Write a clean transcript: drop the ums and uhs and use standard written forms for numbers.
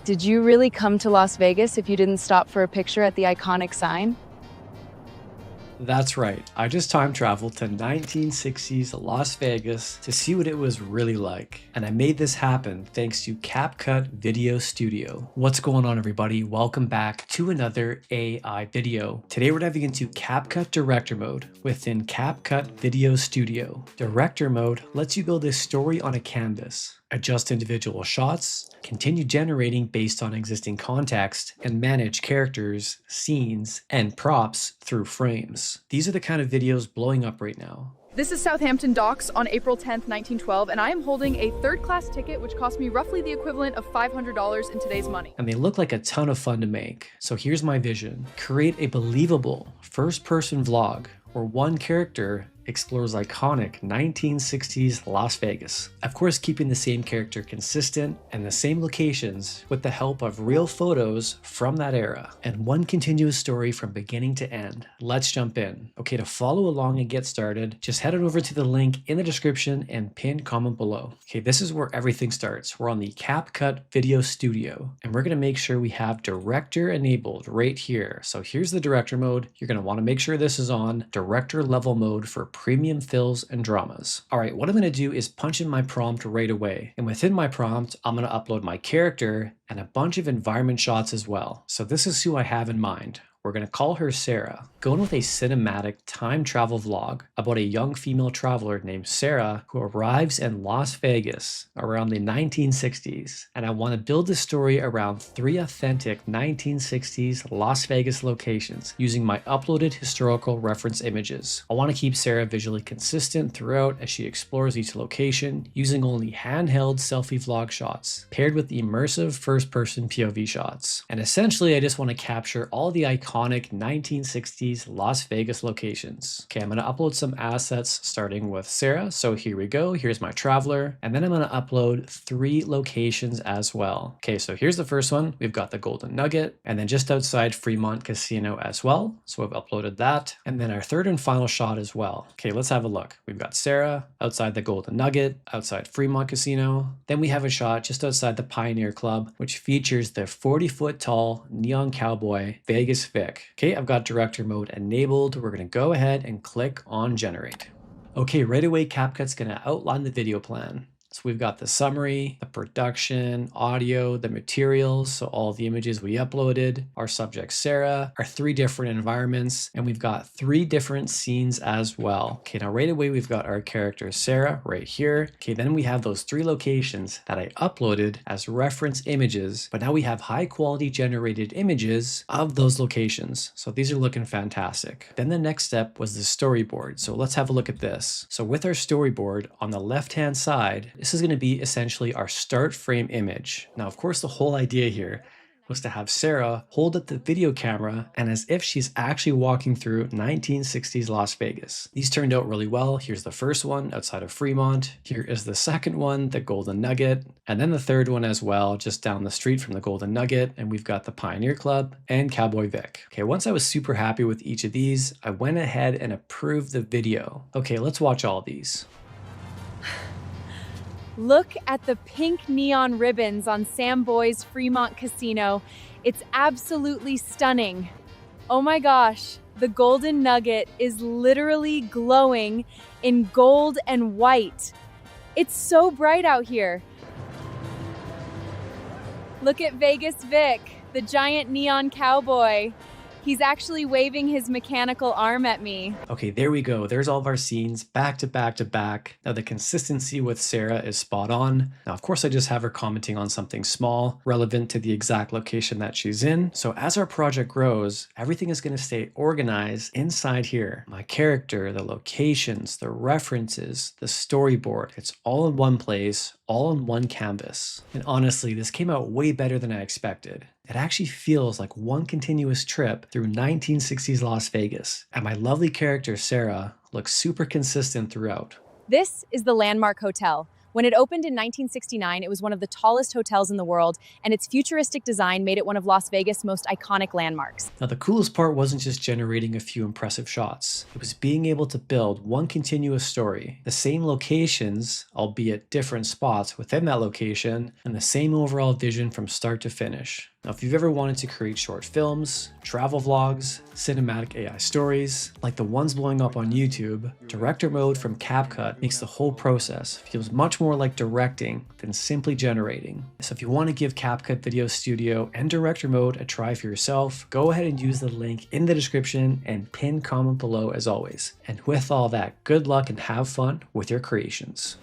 Did you really come to Las Vegas if you didn't stop for a picture at the iconic sign? That's right, I just time traveled to 1960s Las Vegas to see what it was really like. And I made this happen thanks to CapCut Video Studio. What's going on, everybody? Welcome back to another AI video. Today we're diving into CapCut Director Mode within CapCut Video Studio. Director Mode lets you build a story on a canvas, adjust individual shots, continue generating based on existing context, and manage characters, scenes, and props through frames. These are the kind of videos blowing up right now. This is Southampton Docks on April 10th, 1912, and I am holding a third-class ticket which cost me roughly the equivalent of $500 in today's money. And they look like a ton of fun to make. So here's my vision. Create a believable first-person vlog where one character explores iconic 1960s Las Vegas. Of course, keeping the same character consistent and the same locations with the help of real photos from that era and one continuous story from beginning to end. Let's jump in. Okay, to follow along and get started, just head on over to the link in the description and pinned comment below. Okay, this is where everything starts. We're on the CapCut Video Studio and we're gonna make sure we have director enabled right here. So here's the director mode. You're gonna wanna make sure this is on director level mode for premium fills and dramas. All right, what I'm gonna do is punch in my prompt right away. And within my prompt, I'm gonna upload my character and a bunch of environment shots as well. So this is who I have in mind. We're gonna call her Sarah. Going with a cinematic time travel vlog about a young female traveler named Sarah who arrives in Las Vegas around the 1960s. And I wanna build the story around 3 authentic 1960s Las Vegas locations using my uploaded historical reference images. I wanna keep Sarah visually consistent throughout as she explores each location using only handheld selfie vlog shots paired with immersive first-person POV shots. And essentially, I just wanna capture all the iconic 1960s Las Vegas locations. Okay, I'm gonna upload some assets starting with Sarah. So here we go, here's my traveler. And then I'm gonna upload 3 locations as well. Okay, so here's the first one. We've got the Golden Nugget and then just outside Fremont Casino as well. So I've uploaded that. And then our third and final shot as well. Okay, let's have a look. We've got Sarah outside the Golden Nugget, outside Fremont Casino. Then we have a shot just outside the Pioneer Club, which features the 40-foot tall neon cowboy Vegas Vic. Okay, I've got director mode enabled. We're gonna go ahead and click on generate. Okay, right away, CapCut's gonna outline the video plan. So we've got the summary, the production, audio, the materials, so all the images we uploaded, our subject Sarah, our 3 different environments, and we've got 3 different scenes as well. Okay, now right away we've got our character Sarah right here. Okay, then we have those 3 locations that I uploaded as reference images, but now we have high quality generated images of those locations. So these are looking fantastic. Then the next step was the storyboard. So let's have a look at this. So with our storyboard on the left-hand side, this is going to be essentially our start frame image. Now, of course, the whole idea here was to have Sarah hold up the video camera and as if she's actually walking through 1960s Las Vegas. These turned out really well. Here's the first one outside of Fremont. Here is the second one, the Golden Nugget, and then the third one as well, just down the street from the Golden Nugget. And we've got the Pioneer Club and Cowboy Vic. Okay, once I was super happy with each of these, I went ahead and approved the video. Okay, let's watch all these. Look at the pink neon ribbons on Sam Boy's Fremont Casino. It's absolutely stunning. Oh my gosh, the Golden Nugget is literally glowing in gold and white. It's so bright out here. Look at Vegas Vic, the giant neon cowboy. He's actually waving his mechanical arm at me. Okay, there we go. There's all of our scenes back to back to back. Now the consistency with Sarah is spot on. Now, of course, I just have her commenting on something small, relevant to the exact location that she's in. So as our project grows, everything is going to stay organized inside here. My character, the locations, the references, the storyboard, it's all in one place, all in one canvas. And honestly, this came out way better than I expected. It actually feels like one continuous trip through 1960s Las Vegas, and my lovely character Sarah looks super consistent throughout. This is the Landmark Hotel, When it opened in 1969, it was one of the tallest hotels in the world, and its futuristic design made it one of Las Vegas' most iconic landmarks. Now, the coolest part wasn't just generating a few impressive shots. It was being able to build one continuous story, the same locations, albeit different spots within that location, and the same overall vision from start to finish. Now, if you've ever wanted to create short films, travel vlogs, cinematic AI stories, like the ones blowing up on YouTube, director mode from CapCut makes the whole process feels much more like directing than simply generating. So if you want to give CapCut Video Studio and director mode a try for yourself, go ahead and use the link in the description and pinned comment below as always. And with all that, good luck and have fun with your creations.